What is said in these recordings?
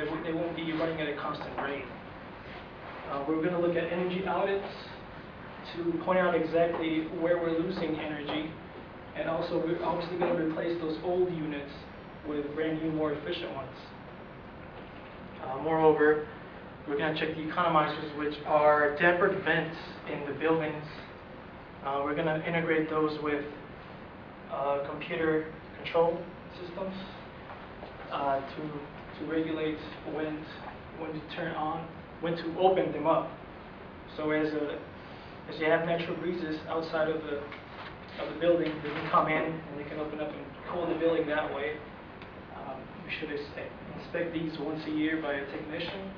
so they won't be running at a constant rate. We're going to look at energy audits to point out exactly where we're losing energy, and also we're obviously going to replace those old units with brand new, more efficient ones. Moreover, we're going to check the economizers, which are tempered vents in the buildings. We're going to integrate those with computer control systems to regulate when to turn on, when to open them up. So as you have natural breezes outside of the building, they can come in and they can open up and cool the building that way. We should inspect these once a year by a technician.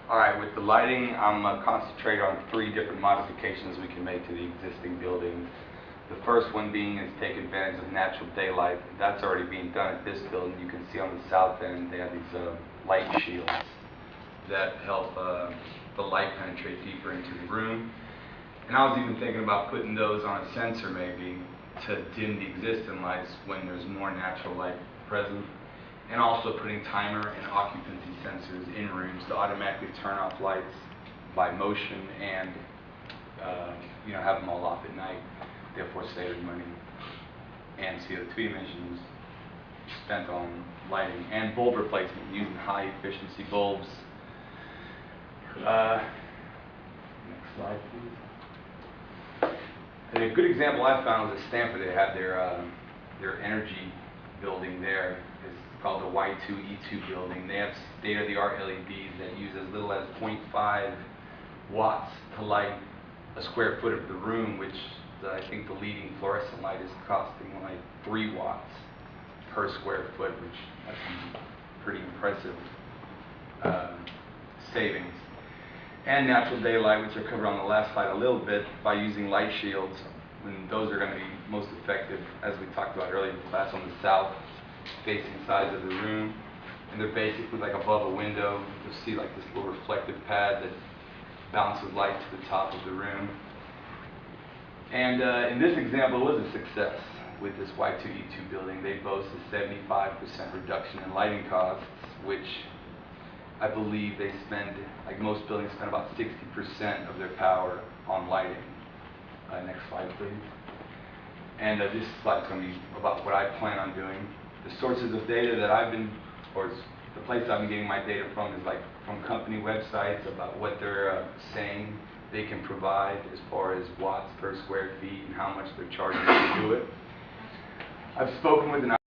All right, with the lighting, I'm going to concentrate on 3 different modifications we can make to the existing building. The first one being is take advantage of natural daylight. That's already being done at this building. You can see on the south end they have these light shields that help the light penetrate deeper into the room. And I was even thinking about putting those on a sensor maybe to dim the existing lights when there's more natural light present. And also putting timer and occupancy sensors in rooms to automatically turn off lights by motion and have them all off at night, therefore saving money and CO2 emissions spent on lighting and bulb replacement using high efficiency bulbs. Next slide, please. And a good example I found was at Stanford. They had their energy building there. It's called the Y2E2 building. They have state-of-the-art LEDs that use as little as 0.5 watts to light a square foot of the room, which I think the leading fluorescent light is costing like 3 watts per square foot, which that's pretty impressive savings. And natural daylight, which I covered on the last slide a little bit, by using light shields, when those are going to be most effective, as we talked about earlier in class, on the south facing sides of the room. And they're basically like above a window. You'll see like this little reflective pad that bounces light to the top of the room. And in this example, it was a success with this Y2E2 building. They boast a 75% reduction in lighting costs, which I believe they spend, like most buildings, spend about 60% of their power on lighting. Next slide, please. And this slide's going to be about what I plan on doing. The sources of data that the place I've been getting my data from is like from company websites about what they're saying they can provide as far as watts per square feet and how much they're charging to do it. I've spoken with an